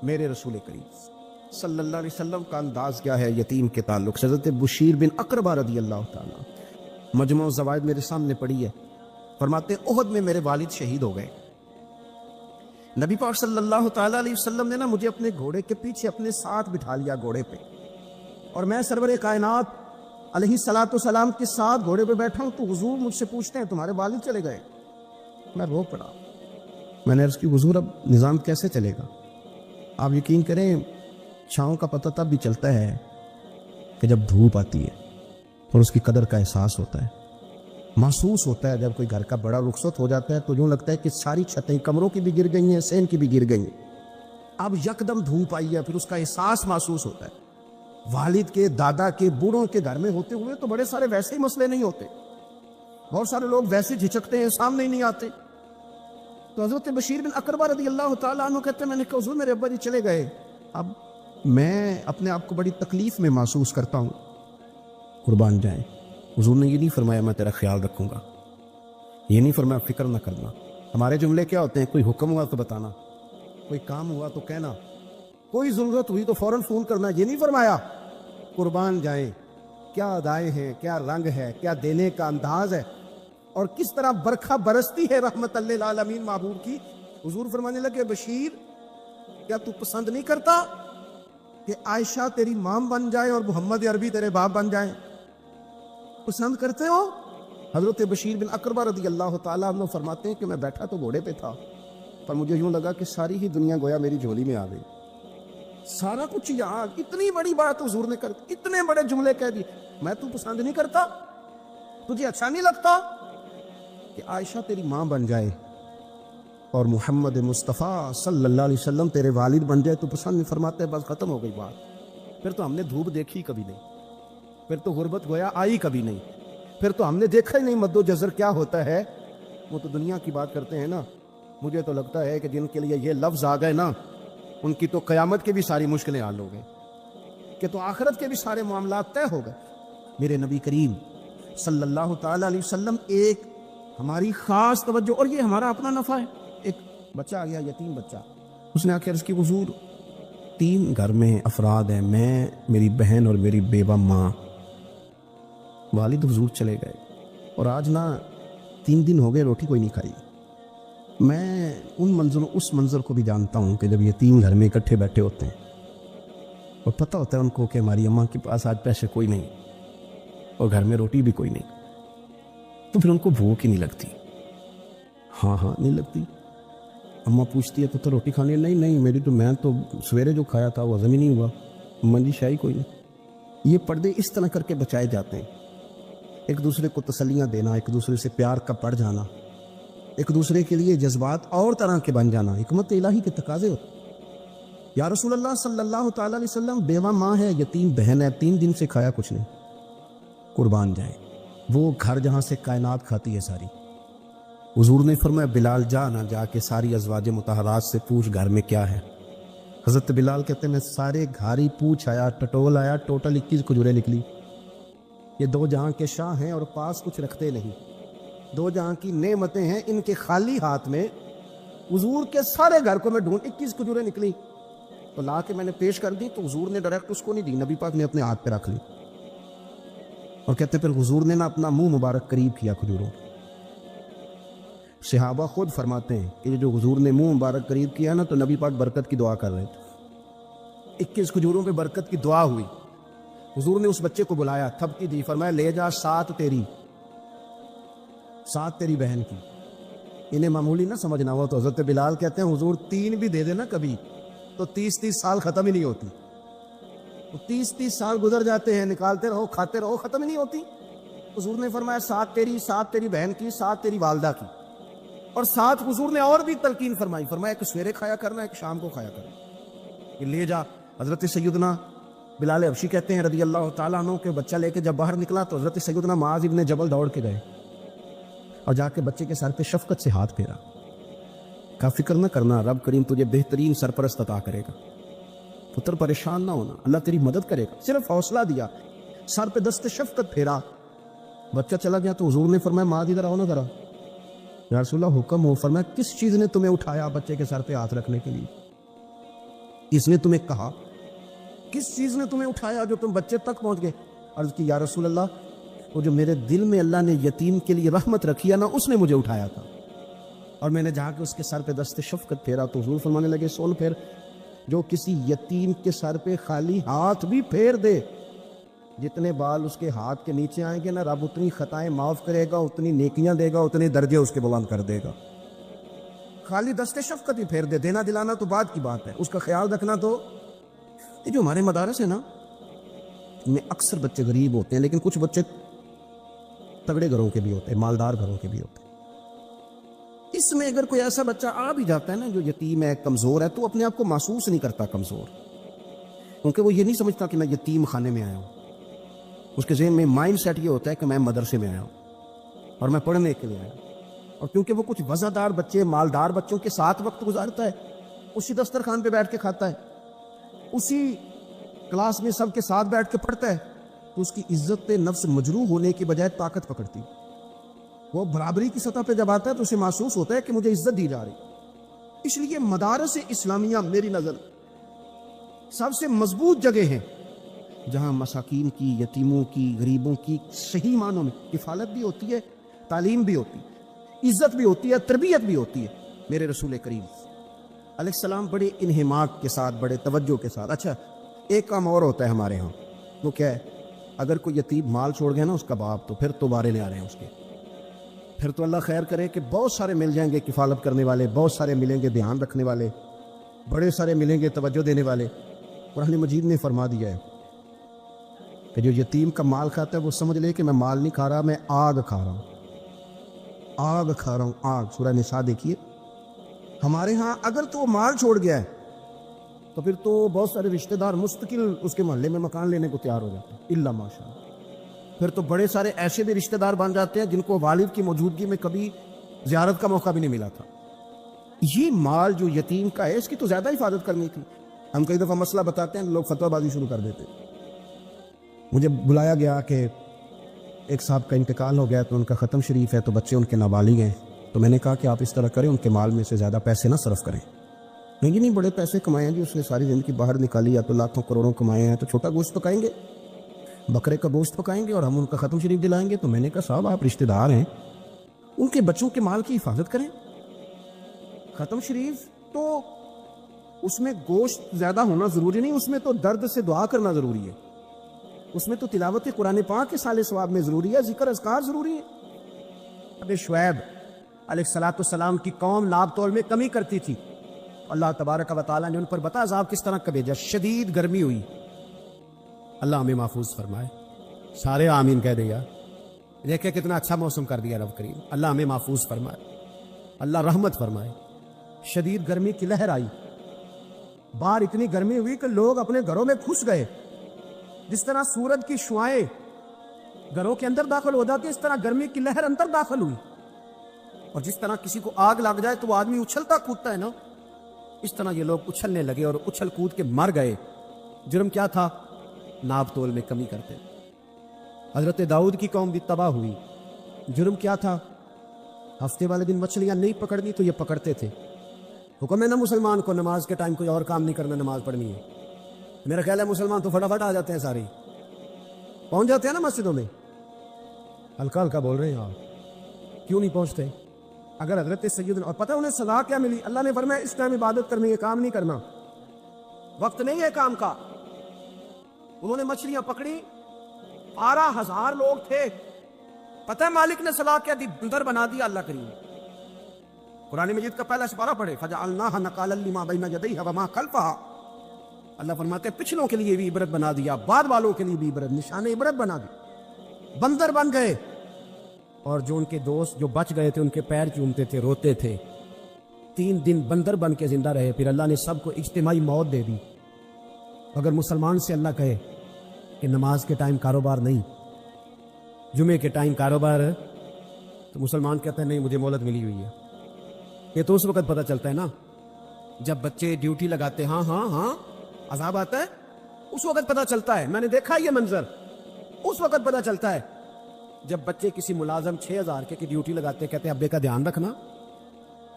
میرے رسول کریم صلی اللہ علیہ وسلم کا انداز کیا ہے یتیم کے تعلق سے. حضرت بشیر بن اقربہ رضی اللہ تعالیٰ مجموع الزوائد میرے سامنے پڑھی ہے. فرماتے ہیں احد میں میرے والد شہید ہو گئے. نبی پاک صلی اللہ تعالیٰ علیہ وسلم نے مجھے اپنے گھوڑے کے پیچھے اپنے ساتھ بٹھا لیا گھوڑے پہ, اور میں سرور کائنات علیہ الصلوۃ والسلام کے ساتھ گھوڑے پہ بیٹھا ہوں تو حضور مجھ سے پوچھتے ہیں تمہارے والد چلے گئے. میں رو پڑا. میں نے عرض کی حضور اب نظام کیسے چلے گا؟ آپ یقین کریں چھاؤں کا پتہ تب بھی چلتا ہے کہ جب دھوپ آتی ہے اور اس کی قدر کا احساس ہوتا ہے, محسوس ہوتا ہے. جب کوئی گھر کا بڑا رخصت ہو جاتا ہے تو یوں لگتا ہے کہ ساری چھتیں کمروں کی بھی گر گئی ہیں, سین کی بھی گر گئی ہیں. اب یکدم دھوپ آئی ہے, پھر اس کا احساس محسوس ہوتا ہے. والد کے, دادا کے, بوڑھوں کے گھر میں ہوتے ہوئے تو بڑے سارے ویسے ہی مسئلے نہیں ہوتے. بہت سارے لوگ ویسے جھجکتے ہیں, سامنے ہی نہیں آتے. تو حضرت بشیر بن اقربہ رضی اللہ تعالیٰ عنہ کہتے ہیں میں نے کہا حضور میرے ابا جی چلے گئے, اب میں اپنے آپ کو بڑی تکلیف میں محسوس کرتا ہوں. قربان جائیں, حضور نے یہ نہیں فرمایا میں تیرا خیال رکھوں گا, یہ نہیں فرمایا فکر نہ کرنا. ہمارے جملے کیا ہوتے ہیں؟ کوئی حکم ہوا تو بتانا, کوئی کام ہوا تو کہنا, کوئی ضرورت ہوئی تو فوراً فون کرنا. یہ نہیں فرمایا. قربان جائیں کیا ادائیں ہیں, کیا رنگ ہے, کیا دینے کا انداز ہے, اور کس طرح برکھا برستی ہے رحمت للعالمین محبوب کی. حضور فرمانے لگے بشیر کیا تو پسند نہیں کرتا کہ عائشہ تیری ماں بن جائے اور محمد عربی تیرے باپ بن جائیں؟ پسند کرتے ہو؟ حضرت بشیر بن اقربہ رضی اللہ تعالیٰ عنہ فرماتے ہیں کہ میں بیٹھا تو گھوڑے پہ تھا, پر مجھے یوں لگا کہ ساری ہی دنیا گویا میری جھولی میں آ گئی. سارا کچھ یہاں, اتنی بڑی بات حضور نے کر, اتنے بڑے جملے کہہ دیے. میں تو پسند نہیں کرتا, تجھے اچھا نہیں لگتا کہ عائشہ تیری ماں بن جائے اور محمد مصطفیٰ صلی اللہ علیہ وسلم تیرے والد بن جائے تو پسند نہیں؟ فرماتے بس ختم ہو گئی بات. پھر تو ہم نے دھوپ دیکھی کبھی نہیں, پھر تو غربت گویا آئی کبھی نہیں, پھر تو ہم نے دیکھا ہی نہیں مد و جزر کیا ہوتا ہے. وہ تو دنیا کی بات کرتے ہیں نا. مجھے تو لگتا ہے کہ جن کے لیے یہ لفظ آ گئے نا ان کی تو قیامت کے بھی ساری مشکلیں حل ہو گئیں, کہ تو آخرت کے بھی سارے معاملات طے ہو گئے. میرے نبی کریم صلی اللہ تعالیٰ علیہ وسلم ایک ہماری خاص توجہ, اور یہ ہمارا اپنا نفع ہے. ایک بچہ آ گیا, یتیم بچہ, اس نے آ کے عرض کی حضور 3 گھر میں افراد ہیں, میں, میری بہن اور میری بیوہ ماں. والد حضور چلے گئے اور آج نہ 3 دن ہو گئے روٹی کوئی نہیں کھائی. میں اس منظر کو بھی جانتا ہوں کہ جب یہ 3 گھر میں اکٹھے بیٹھے ہوتے ہیں اور پتہ ہوتا ہے ان کو کہ ہماری اماں کے پاس آج پیسے کوئی نہیں اور گھر میں روٹی بھی کوئی نہیں, تو پھر ان کو بھوک ہی نہیں لگتی. ہاں نہیں لگتی. اماں پوچھتی ہے تو روٹی کھانی ہے؟ نہیں میری تو, میں تو سویرے جو کھایا تھا وہ ہضم ہی نہیں ہوا. اماں جی شاہی کوئی نہیں. یہ پردے اس طرح کر کے بچائے جاتے ہیں. ایک دوسرے کو تسلیاں دینا, ایک دوسرے سے پیار کا پڑ جانا, ایک دوسرے کے لیے جذبات اور طرح کے بن جانا, حکمت الہی کے تقاضے ہوتے. یا رسول اللہ صلی اللہ تعالیٰ علیہ وسلم بیوہ ماں ہے, یتیم بہن ہے, 3 دن سے کھایا کچھ نہیں. قربان جائیں وہ گھر جہاں سے کائنات کھاتی ہے ساری. حضور نے فرمایا بلال جا کے ساری ازواج مطہرات سے پوچھ گھر میں کیا ہے. حضرت بلال کہتے ہیں میں سارے گھر ہی پوچھ آیا, ٹٹول آیا, ٹوٹل 21 کھجوریں نکلی. یہ 2 جہاں کے شاہ ہیں اور پاس کچھ رکھتے نہیں, 2 جہاں کی نعمتیں ہیں, ان کے خالی ہاتھ میں حضور کے سارے گھر کو میں ڈھونڈ 21 کھجوریں نکلی تو لا کے میں نے پیش کر دی, تو حضور نے ڈائریکٹ اس کو نہیں دی, نبی پاک نے اپنے ہاتھ پہ رکھ لی. اور کہتے پھر حضور نے نا اپنا منہ مبارک قریب کیا کھجوروں. صحابہ خود فرماتے ہیں کہ جو حضور نے منہ مبارک قریب کیا نا تو نبی پاک برکت کی دعا کر رہے تھے. 21 کھجوروں پہ برکت کی دعا ہوئی. حضور نے اس بچے کو بلایا, تھپکی دی, فرمایا لے جا 7 تیری, 7 تیری بہن کی. انہیں معمولی نہ سمجھنا ہو. تو حضرت بلال کہتے ہیں حضور 3 بھی دے دینا کبھی تو 30 سال ختم ہی نہیں ہوتی. 30 سال گزر جاتے ہیں, نکالتے رہو, کھاتے رہو, ختم ہی نہیں ہوتی. حضور نے فرمایا 7 تیری, 7 تیری بہن کی, 7 تیری والدہ کی, اور 7 حضور نے اور بھی تلقین فرمائی. فرمایا ایک سویرے کھایا کرنا, ایک شام کو کھایا کرنا. یہ لے جا. حضرت سیدنا بلال حبشی کہتے ہیں رضی اللہ تعالیٰ عنہ کہ بچہ لے کے جب باہر نکلا تو حضرت سیدنا معاذ ابن جبل دوڑ کے گئے اور جا کے بچے کے سر پہ شفقت سے ہاتھ پھیرا. کا فکر نہ کرنا, رب کریم تجھے بہترین سرپرست عطا کرے گا. پتر پریشان نہ ہونا, اللہ تیری مدد کرے گا. صرف حوصلہ دیا, سر پہ دست شفقت پھیرا. بچہ چلا گیا تو حضور نے فرمایا معاذ ادھر آؤ نا ذرا. یا رسول اللہ حکم ہو. فرمایا کس چیز نے تمہیں اٹھایا بچے کے سر پہ ہاتھ رکھنے کے لیے؟ کس نے تمہیں کہا؟ کس چیز نے تمہیں اٹھایا جو تم بچے تک پہنچ گئے؟ عرض کی یا رسول اللہ، وہ جو میرے دل میں اللہ نے یتیم کے لیے رحمت رکھی ہے نا، اس نے مجھے اٹھایا تھا۔ اور میں نے جا کے اس کے سر پہ دست شفقت پھیرا تو حضور فرمانے لگے سن پھر، جو کسی یتیم کے سر پہ خالی ہاتھ بھی پھیر دے، جتنے بال اس کے ہاتھ کے نیچے آئیں گے نا، رب اتنی خطائیں معاف کرے گا، اتنی نیکیاں دے گا، اتنے درجے اس کے بلند کر دے گا۔ خالی دست شفقت ہی پھیر دے، دینا دلانا تو بعد کی بات ہے، اس کا خیال رکھنا تو۔ یہ جو ہمارے مدارس ہیں نا، ان میں اکثر بچے غریب ہوتے ہیں، لیکن کچھ بچے تگڑے گھروں کے بھی ہوتے ہیں، مالدار گھروں کے بھی ہوتے ہیں۔ اس میں اگر کوئی ایسا بچہ آ بھی جاتا ہے نا جو یتیم ہے، کمزور ہے، تو اپنے آپ کو محسوس نہیں کرتا کمزور، کیونکہ وہ یہ نہیں سمجھتا کہ میں یتیم خانے میں آیا ہوں۔ اس کے ذہن میں مائنڈ سیٹ یہ ہوتا ہے کہ میں مدرسے میں آیا ہوں اور میں پڑھنے کے لیے آیا ہوں۔ اور کیونکہ وہ کچھ وزادار بچے، مالدار بچوں کے ساتھ وقت گزارتا ہے، اسی دسترخوان پہ بیٹھ کے کھاتا ہے، اسی کلاس میں سب کے ساتھ بیٹھ کے پڑھتا ہے، تو اس کی عزت نفس مجروح ہونے کی بجائے طاقت پکڑتی۔ وہ برابری کی سطح پہ جب آتا ہے تو اسے محسوس ہوتا ہے کہ مجھے عزت دی جا رہی۔ اس لیے مدارس اسلامیہ میری نظر سب سے مضبوط جگہ ہیں جہاں مساکین کی، یتیموں کی، غریبوں کی صحیح معنوں میں کفالت بھی ہوتی ہے، تعلیم بھی ہوتی ہے، عزت بھی ہوتی ہے، تربیت بھی ہوتی ہے۔ میرے رسول کریم علیہ السلام بڑے انہماک کے ساتھ، بڑے توجہ کے ساتھ۔ اچھا، ایک کام اور ہوتا ہے ہمارے ہاں، وہ کیا ہے؟ اگر کوئی یتیم مال چھوڑ گیا نا اس کا باپ، تو پھر دوبارے لے آ رہے ہیں اس کے، پھر تو اللہ خیر کرے کہ بہت سارے مل جائیں گے کفالت کرنے والے، بہت سارے ملیں گے دھیان رکھنے والے، بڑے سارے ملیں گے توجہ دینے والے۔ قرآن مجید نے فرما دیا ہے کہ جو یتیم کا مال کھاتا ہے وہ سمجھ لے کہ میں مال نہیں کھا رہا، میں آگ کھا رہا ہوں، آگ کھا رہا ہوں، آگ۔ سورہ نساء دیکھیے۔ ہمارے ہاں اگر تو وہ مال چھوڑ گیا ہے تو پھر تو بہت سارے رشتہ دار مستقل اس کے محلے میں مکان لینے کو تیار ہو جاتے ہیں، الا ماشاء اللہ۔ پھر تو بڑے سارے ایسے بھی رشتہ دار بن جاتے ہیں جن کو والد کی موجودگی میں کبھی زیارت کا موقع بھی نہیں ملا تھا۔ یہ مال جو یتیم کا ہے اس کی تو زیادہ حفاظت کرنی تھی۔ ہم کئی دفعہ مسئلہ بتاتے ہیں، لوگ فتویٰ بازی شروع کر دیتے۔ مجھے بلایا گیا کہ ایک صاحب کا انتقال ہو گیا تو ان کا ختم شریف ہے، تو بچے ان کے نابالغ ہیں، تو میں نے کہا کہ آپ اس طرح کریں، ان کے مال میں سے زیادہ پیسے نہ صرف کریں۔ نہیں بڑے پیسے کمائے ہیں جی، اس نے ساری زندگی باہر نکالی، یا تو لاکھوں کروڑوں کمائے ہیں، تو چھوٹا گوشت پکائیں گے، بکرے کا گوشت پکائیں گے اور ہم ان کا ختم شریف دلائیں گے۔ تو میں نے کہا صاحب آپ رشتہ دار ہیں، ان کے بچوں کے مال کی حفاظت کریں۔ ختم شریف تو اس میں گوشت زیادہ ہونا ضروری نہیں، اس میں تو درد سے دعا کرنا ضروری ہے، اس میں تو تلاوت قرآن پاک کے سال ثواب میں ضروری ہے، ذکر اذکار ضروری ہے۔ اب شعیب علیہ السلام کی قوم ناب تول میں کمی کرتی تھی، اللہ تبارک و تعالیٰ نے ان پر بتا عذاب کس طرح کا بھیجا۔ شدید گرمی ہوئی، اللہ ہمیں محفوظ فرمائے، سارے آمین کہہ دیا۔ دیکھیں کتنا اچھا موسم کر دیا رب کریم، اللہ ہمیں محفوظ فرمائے، اللہ رحمت فرمائے۔ شدید گرمی کی لہر آئی، باہر اتنی گرمی ہوئی کہ لوگ اپنے گھروں میں گھس گئے۔ جس طرح سورج کی شعائیں گھروں کے اندر داخل ہو جاتی، اس طرح گرمی کی لہر اندر داخل ہوئی۔ اور جس طرح کسی کو آگ لگ جائے تو وہ آدمی اچھلتا کودتا ہے نا، اس طرح یہ لوگ اچھلنے لگے اور اچھل کود کے مر گئے۔ جرم کیا تھا؟ ناب تول میں کمی کرتے۔ حضرت داؤد کی قوم بھی تباہ ہوئی، جرم کیا تھا؟ ہفتے والے دن مچھلیاں نہیں پکڑنی تو یہ پکڑتے تھے۔ حکم ہے نا مسلمان کو نماز کے ٹائم کوئی اور کام نہیں کرنا، نماز پڑھنی ہے۔ میرا خیال ہے مسلمان تو فٹافٹ آ جاتے ہیں، سارے پہنچ جاتے ہیں نا مسجدوں میں۔ ہلکا ہلکا بول رہے ہیں آپ، کیوں نہیں پہنچتے؟ اگر حضرت سیدنا، اور پتہ انہیں سزا کیا ملی؟ اللہ نے فرمایا اس ٹائم عبادت کرنی ہے، کام نہیں کرنا، وقت نہیں ہے کام کا۔ انہوں نے مچھلیاں پکڑی، 12,000 لوگ تھے، پتہ ہے مالک نے سزا کیا دی؟ بندر بنا دیا اللہ کریم۔ قرآن مجید کا پہلا سپارہ پڑھے، فَجَعَلْنَاهَا نَكَالًا لِمَا بَيْنَ يَدَيْهَا وَمَا خَلْفَهَا۔ اللہ فرماتے ہیں پچھلوں کے لیے بھی عبرت بنا دیا، بعد والوں کے لیے بھی عبرت، نشان عبرت بنا دی۔ بندر بن گئے، اور جو ان کے دوست جو بچ گئے تھے ان کے پیر چومتے تھے، روتے تھے۔ 3 دن بندر بن کے زندہ رہے، پھر اللہ نے سب کو اجتماعی موت دے دی۔ اگر مسلمان سے اللہ کہے کہ نماز کے ٹائم کاروبار نہیں، جمعے کے ٹائم کاروبار ہے، تو مسلمان کہتا ہے نہیں مجھے مہلت ملی ہوئی ہے۔ یہ تو اس وقت پتہ چلتا ہے نا جب بچے ڈیوٹی لگاتے، ہاں ہاں ہاں عذاب آتا ہے، اس وقت پتہ چلتا ہے۔ میں نے دیکھا یہ منظر، اس وقت پتہ چلتا ہے جب بچے کسی ملازم 6,000 کی ڈیوٹی لگاتے، کہتے ہیں ابے کا دھیان رکھنا،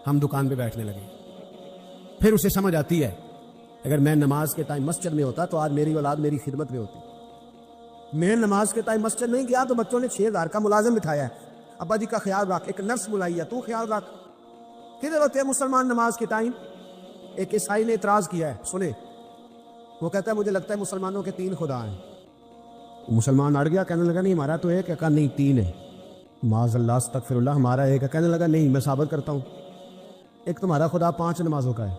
ہم دکان پہ بیٹھنے لگے۔ پھر اسے سمجھ آتی ہے اگر میں نماز کے ٹائم مسجد میں ہوتا تو آج میری اولاد میری خدمت میں ہوتی. میں نماز کے ٹائم مسجد نہیں گیا تو بچوں نے 6,000 کا ملازم بٹھایا ہے, ابا جی کا خیال رکھ, ایک نرس بلائی ہے, تو خیال رکھ. کدھر ہوتے ہیں مسلمان نماز کے ٹائم؟ ایک عیسائی نے اعتراض کیا ہے, سنیں. وہ کہتا ہے مجھے لگتا ہے مسلمانوں کے 3 خدا ہیں. مسلمان اڑ گیا, کہنے لگا نہیں ہمارا تو ایک ہے. کہا نہیں 3 ہے. معاذ اللہ استغفر اللہ, ہمارا ایک ہے. کہنے لگا نہیں میں ثابت کرتا ہوں. ایک تمہارا خدا 5 نمازوں کا ہے,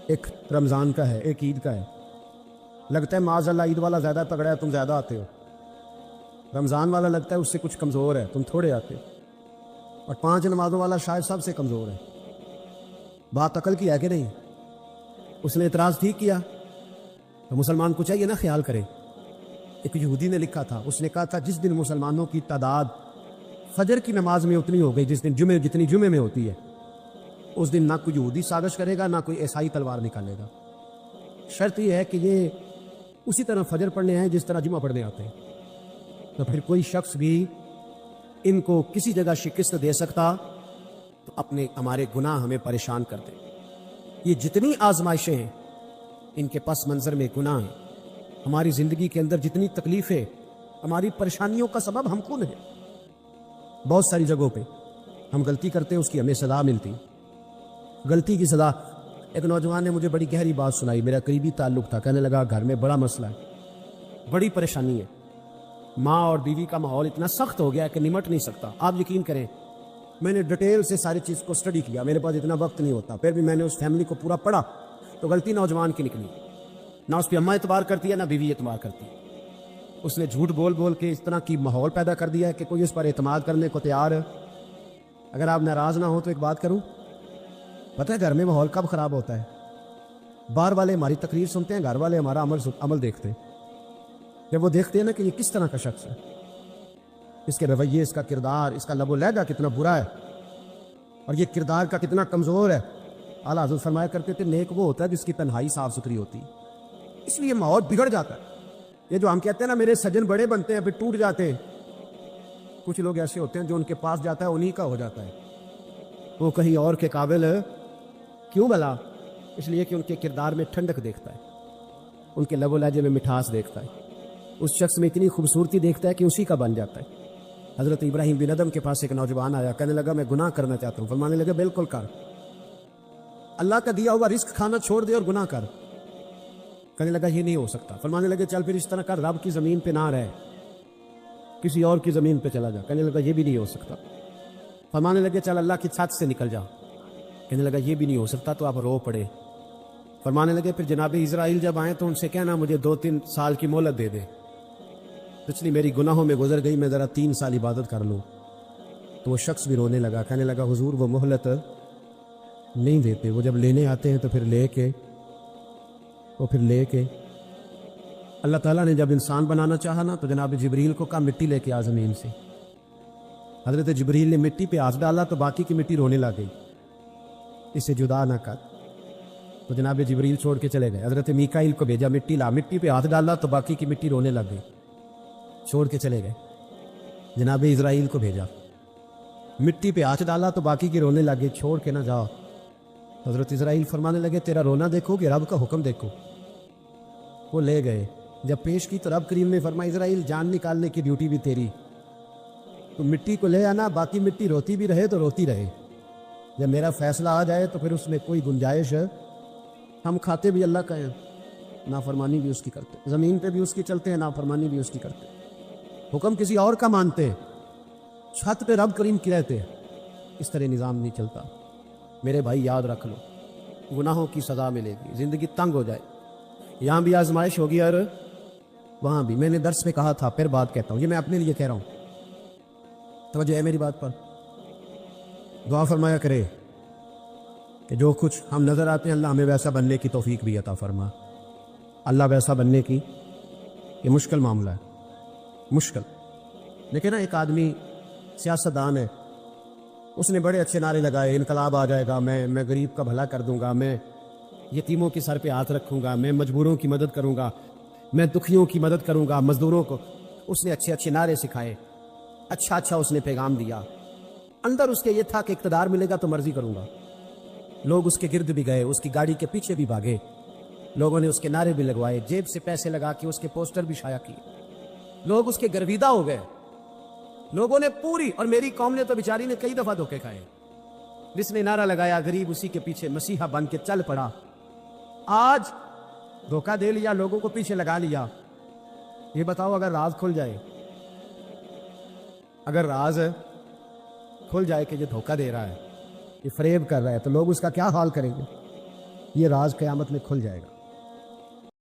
ایک رمضان کا ہے, ایک عید کا ہے. لگتا ہے معاذ اللہ عید والا زیادہ تگڑا ہے, تم زیادہ آتے ہو. رمضان والا لگتا ہے اس سے کچھ کمزور ہے, تم تھوڑے آتے ہو. اور 5 نمازوں والا شاید سب سے کمزور ہے. بات عقل کی ہے کہ نہیں؟ اس نے اعتراض ٹھیک کیا. تو مسلمان کو چاہیے نا خیال کرے. ایک یہودی نے لکھا تھا, اس نے کہا تھا جس دن مسلمانوں کی تعداد فجر کی نماز میں اتنی ہو گئی جس دن جتنی جمعے میں ہوتی ہے, اس دن نہ کوئی یہودی سازش کرے گا نہ کوئی عیسائی تلوار نکالے گا. شرط یہ ہے کہ یہ اسی طرح فجر پڑھنے ہیں جس طرح جمعہ پڑھنے آتے ہیں. تو پھر کوئی شخص بھی ان کو کسی جگہ شکست دے سکتا تو ہمارے گناہ ہمیں پریشان کر دیں. یہ جتنی آزمائشیں ہیں ان کے پس منظر میں گناہ ہیں. ہماری زندگی کے اندر جتنی تکلیفیں, ہماری پریشانیوں کا سبب ہم کون ہیں. بہت ساری جگہوں پہ ہم غلطی کرتے ہیں, اس کی ہمیں سزا ملتی. غلطی کی سزا. ایک نوجوان نے مجھے بڑی گہری بات سنائی, میرا قریبی تعلق تھا. کہنے لگا گھر میں بڑا مسئلہ ہے, بڑی پریشانی ہے. ماں اور بیوی کا ماحول اتنا سخت ہو گیا کہ نمٹ نہیں سکتا. آپ یقین کریں میں نے ڈیٹیل سے ساری چیز کو اسٹڈی کیا, میرے پاس اتنا وقت نہیں ہوتا, پھر بھی میں نے اس فیملی کو پورا پڑھا. تو غلطی نوجوان کی نکلی. نہ اس پہ اماں اعتبار کرتی ہے نہ بیوی اعتبار کرتی ہے. اس نے جھوٹ بول بول کے اس طرح کی ماحول پیدا کر دیا ہے کہ کوئی اس پر اعتماد کرنے کو تیار ہے. اگر آپ ناراض نہ ہو تو ایک بات کروں, پتہ ہے گھر میں ماحول کب خراب ہوتا ہے؟ باہر والے ہماری تقریر سنتے ہیں, گھر والے ہمارا عمل دیکھتے ہیں. جب وہ دیکھتے ہیں نا کہ یہ کس طرح کا شخص ہے, اس کے رویے, اس کا کردار, اس کا لب و لہجہ کتنا برا ہے اور یہ کردار کا کتنا کمزور ہے. اعلیٰ حضرت فرمایا کرتے تھے نیک وہ ہوتا ہے جس کی تنہائی صاف ستھری ہوتی. اس لیے ماحول بگڑ جاتا ہے. یہ جو ہم کہتے ہیں نا میرے سجن بڑے بنتے ہیں پھر ٹوٹ جاتے ہیں, کچھ لوگ ایسے ہوتے ہیں جو ان کے پاس جاتا ہے انہی کا ہو جاتا ہے. وہ کہیں اور کے قابل کیوں بلا؟ اس لیے کہ ان کے کردار میں ٹھنڈک دیکھتا ہے, ان کے لب و لہجے میں مٹھاس دیکھتا ہے, اس شخص میں اتنی خوبصورتی دیکھتا ہے کہ اسی کا بن جاتا ہے. حضرت ابراہیم بن ادم کے پاس ایک نوجوان آیا, کہنے لگا میں گناہ کرنا چاہتا ہوں. فرمانے لگا بالکل کر, اللہ کا دیا ہوا رزق کھانا چھوڑ دے اور گناہ کر. کہنے لگا یہ نہیں ہو سکتا. فرمانے لگے چل پھر اس طرح کر, رب کی زمین پہ نہ رہے, کسی اور کی زمین پہ چلا جا. کہنے لگا یہ بھی نہیں ہو سکتا. فرمانے لگے چل اللہ کی چھت سے نکل جا. کہنے لگا یہ بھی نہیں ہو سکتا. تو آپ رو پڑے. فرمانے لگے پھر جناب اسرائیل جب آئیں تو ان سے کہنا مجھے 2-3 سال کی مہلت دے دے, پچھلی میری گناہوں میں گزر گئی, میں ذرا 3 سال عبادت کر لوں. تو وہ شخص بھی رونے لگا. کہنے لگا حضور وہ مہلت نہیں دیتے, وہ جب لینے آتے ہیں تو پھر لے کے اللہ تعالیٰ نے جب انسان بنانا چاہا نا تو جناب جبریل کو کہا مٹی لے کے آ زمین سے. حضرت جبریل نے مٹی پہ ہاتھ ڈالا تو باقی کی مٹی رونے لگ گئی, اسے جدا نہ کر. تو جناب جبریل چھوڑ کے چلے گئے. حضرت میکائیل کو بھیجا, مٹی لا, مٹی پہ ہاتھ ڈالا تو باقی کی مٹی رونے لگ گئی, چھوڑ کے چلے گئے. جناب اسرائیل کو بھیجا, مٹی پہ ہاتھ ڈالا تو باقی کی رونے لگ گئی, چھوڑ کے نہ جاؤ. حضرت اسرائیل فرمانے لگے تیرا رونا دیکھو کہ رب کا حکم دیکھو. وہ لے گئے, جب پیش کی تو رب کریم نے فرمایا اسرائیل جان نکالنے کی ڈیوٹی بھی تیری, تو مٹی کو لے آنا, باقی مٹی روتی بھی رہے تو روتی رہے. جب میرا فیصلہ آ جائے تو پھر اس میں کوئی گنجائش ہے. ہم کھاتے بھی اللہ کا ہیں, نافرمانی بھی اس کی کرتے, زمین پہ بھی اس کی چلتے ہیں, نافرمانی بھی اس کی کرتے, حکم کسی اور کا مانتے, چھت پہ رب کریم کی رہتے. اس طرح نظام نہیں چلتا. میرے بھائی یاد رکھ لو, گناہوں کی سزا ملے گی, زندگی تنگ ہو جائے, یہاں بھی آزمائش ہوگی اور وہاں بھی. میں نے درس میں کہا تھا, پھر بات کہتا ہوں, یہ میں اپنے لیے کہہ رہا ہوں, توجہ ہے میری بات پر. دعا فرمایا کرے کہ جو کچھ ہم نظر آتے ہیں اللہ ہمیں ویسا بننے کی توفیق بھی عطا فرما. اللہ ویسا بننے کی یہ مشکل معاملہ ہے, مشکل. لیکن نا ایک آدمی سیاستدان ہے, اس نے بڑے اچھے نعرے لگائے, انقلاب آ جائے گا, میں غریب کا بھلا کر دوں گا, میں یتیموں کے سر پہ ہاتھ رکھوں گا, میں مجبوروں کی مدد کروں گا, میں دکھیوں کی مدد کروں گا, مزدوروں کو. اس نے اچھے اچھے نعرے سکھائے, اچھا اس نے پیغام دیا. اندر اس کے یہ تھا کہ اقتدار ملے گا تو مرضی کروں گا. لوگ اس کے گرد بھی گئے, اس کی گاڑی کے پیچھے بھی بھاگے, لوگوں نے اس کے نعرے بھی لگوائے، جیب سے پیسے لگا کے اس کے پوسٹر بھی شائع کیے، لوگ اس کے گرویدہ ہو گئے، لوگوں نے پوری، اور میری قوم نے تو بیچاری نے کئی دفعہ دھوکے کھائے، جس نے نعرہ لگایا غریب اسی کے پیچھے مسیحا بن کے چل پڑا، آج دھوکہ دے لیا، لوگوں کو پیچھے لگا لیا۔ یہ بتاؤ اگر راز کھل جائے، اگر راز کھل جائے کہ یہ دھوکہ دے رہا ہے، یہ فریب کر رہا ہے، تو لوگ اس کا کیا حال کریں گے؟ یہ راز قیامت میں کھل جائے گا۔